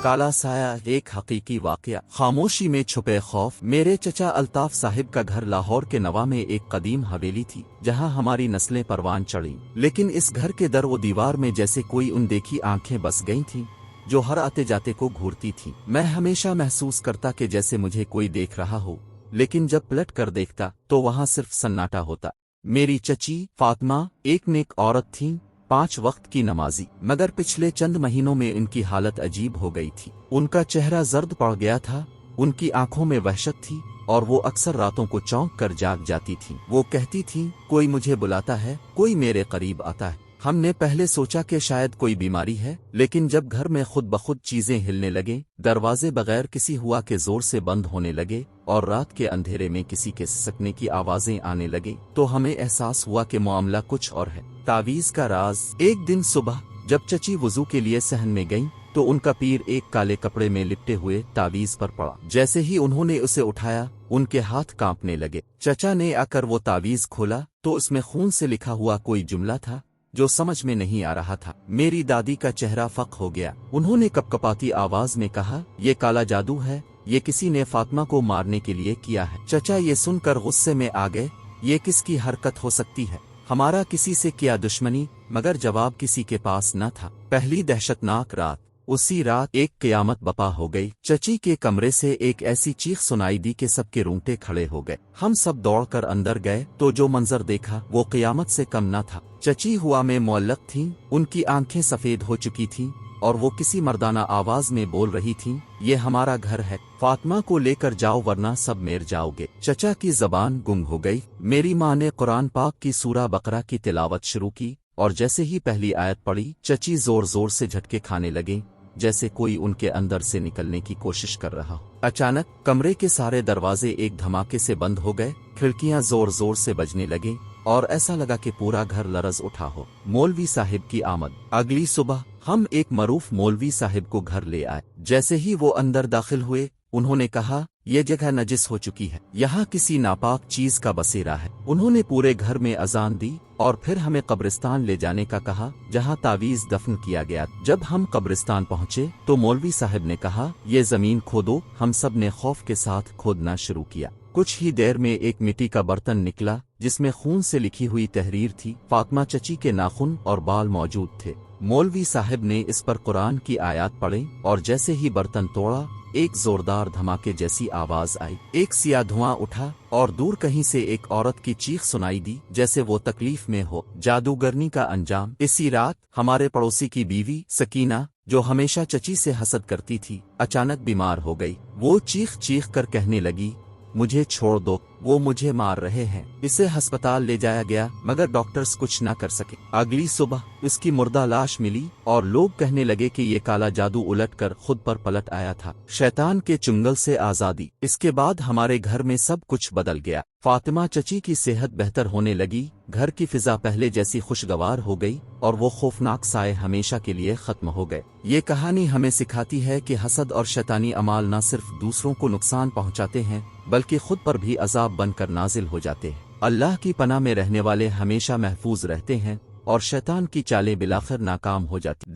کالا سایہ ایک حقیقی واقعہ۔ خاموشی میں چھپے خوف۔ میرے چچا الطاف صاحب کا گھر لاہور کے نواں میں ایک قدیم حویلی تھی جہاں ہماری نسلیں پروان چڑھیں، لیکن اس گھر کے در و دیوار میں جیسے کوئی اندیکھی آنکھیں بس گئی تھیں جو ہر آتے جاتے کو گھورتی تھیں۔ میں ہمیشہ محسوس کرتا کہ جیسے مجھے کوئی دیکھ رہا ہو، لیکن جب پلٹ کر دیکھتا تو وہاں صرف سناٹا ہوتا۔ میری چچی فاطمہ ایک نیک عورت تھیں، 5 وقت کی نمازی، مگر پچھلے چند مہینوں میں ان کی حالت عجیب ہو گئی تھی۔ ان کا چہرہ زرد پڑ گیا تھا، ان کی آنکھوں میں وحشت تھی اور وہ اکثر راتوں کو چونک کر جاگ جاتی تھیں۔ وہ کہتی تھیں، کوئی مجھے بلاتا ہے، کوئی میرے قریب آتا ہے۔ ہم نے پہلے سوچا کہ شاید کوئی بیماری ہے، لیکن جب گھر میں خود بخود چیزیں ہلنے لگیں، دروازے بغیر کسی ہوا کے زور سے بند ہونے لگے اور رات کے اندھیرے میں کسی کے سسکنے کی آوازیں آنے لگیں، تو ہمیں احساس ہوا کہ معاملہ کچھ اور ہے۔ تعویذ کا راز۔ ایک دن صبح جب چچی وضو کے لیے صحن میں گئیں تو ان کا پیر ایک کالے کپڑے میں لپٹے ہوئے تعویذ پر پڑا۔ جیسے ہی انہوں نے اسے اٹھایا، ان کے ہاتھ کانپنے لگے۔ چچا نے آ کر وہ تعویذ کھولا تو اس میں خون سے لکھا ہوا کوئی جملہ تھا جو سمجھ میں نہیں آ رہا تھا۔ میری دادی کا چہرہ فق ہو گیا۔ انہوں نے کپکپاتی آواز میں کہا، یہ کالا جادو ہے، یہ کسی نے فاطمہ کو مارنے کے لیے کیا ہے۔ چچا یہ سن کر غصے میں آ گئے، یہ کس کی حرکت ہو سکتی ہے؟ ہمارا کسی سے کیا دشمنی؟ مگر جواب کسی کے پاس نہ تھا۔ پہلی دہشتناک رات۔ اسی رات ایک قیامت بپا ہو گئی۔ چچی کے کمرے سے ایک ایسی چیخ سنائی دی کہ سب کے رونگٹے کھڑے ہو گئے۔ ہم سب دوڑ کر اندر گئے تو جو منظر دیکھا وہ قیامت سے کم نہ تھا۔ چچی ہوا میں معلق تھیں، ان کی آنکھیں سفید ہو چکی تھیں اور وہ کسی مردانہ آواز میں بول رہی تھیں، یہ ہمارا گھر ہے، فاطمہ کو لے کر جاؤ ورنہ سب مر جاؤ گے۔ چچا کی زبان گم ہو گئی۔ میری ماں نے قرآن پاک کی سورہ بقرہ کی تلاوت شروع کی اور جیسے ہی پہلی آیت پڑھی، چچی زور زور سے جھٹکے کھانے لگیں جیسے کوئی ان کے اندر سے نکلنے کی کوشش کر رہا ہو۔ اچانک کمرے کے سارے دروازے ایک دھماکے سے بند ہو گئے، کھڑکیاں زور زور سے بجنے لگیں اور ایسا لگا کہ پورا گھر لرز اٹھا ہو۔ مولوی صاحب کی آمد۔ اگلی صبح ہم ایک معروف مولوی صاحب کو گھر لے آئے۔ جیسے ہی وہ اندر داخل ہوئے، انہوں نے کہا، یہ جگہ نجس ہو چکی ہے، یہاں کسی ناپاک چیز کا بسیرا ہے۔ انہوں نے پورے گھر میں اذان دی اور پھر ہمیں قبرستان لے جانے کا کہا جہاں تعویذ دفن کیا گیا۔ جب ہم قبرستان پہنچے تو مولوی صاحب نے کہا، یہ زمین کھودو۔ ہم سب نے خوف کے ساتھ کھودنا شروع کیا۔ کچھ ہی دیر میں ایک مٹی کا برتن نکلا جس میں خون سے لکھی ہوئی تحریر تھی۔ فاطمہ چچی کے ناخن اور بال موجود تھے۔ مولوی صاحب نے اس پر قرآن کی آیات پڑھیں اور جیسے ہی برتن توڑا، ایک زوردار دھماکے جیسی آواز آئی، ایک سیاہ دھواں اٹھا اور دور کہیں سے ایک عورت کی چیخ سنائی دی جیسے وہ تکلیف میں ہو۔ جادوگرنی کا انجام۔ اسی رات ہمارے پڑوسی کی بیوی سکینہ، جو ہمیشہ چچی سے حسد کرتی تھی، اچانک بیمار ہو گئی۔ وہ چیخ چیخ کر کہنے لگی، مجھے چھوڑ دو، وہ مجھے مار رہے ہیں۔ اسے ہسپتال لے جایا گیا مگر ڈاکٹرز کچھ نہ کر سکے۔ اگلی صبح اس کی مردہ لاش ملی اور لوگ کہنے لگے کہ یہ کالا جادو الٹ کر خود پر پلٹ آیا تھا۔ شیطان کے چنگل سے آزادی۔ اس کے بعد ہمارے گھر میں سب کچھ بدل گیا۔ فاطمہ چچی کی صحت بہتر ہونے لگی، گھر کی فضا پہلے جیسی خوشگوار ہو گئی اور وہ خوفناک سائے ہمیشہ کے لیے ختم ہو گئے۔ یہ کہانی ہمیں سکھاتی ہے کہ حسد اور شیطانی اعمال نہ صرف دوسروں کو نقصان پہنچاتے ہیں بلکہ خود پر بھی عذاب بن کر نازل ہو جاتے ہیں۔ اللہ کی پناہ میں رہنے والے ہمیشہ محفوظ رہتے ہیں اور شیطان کی چالیں بالآخر ناکام ہو جاتی۔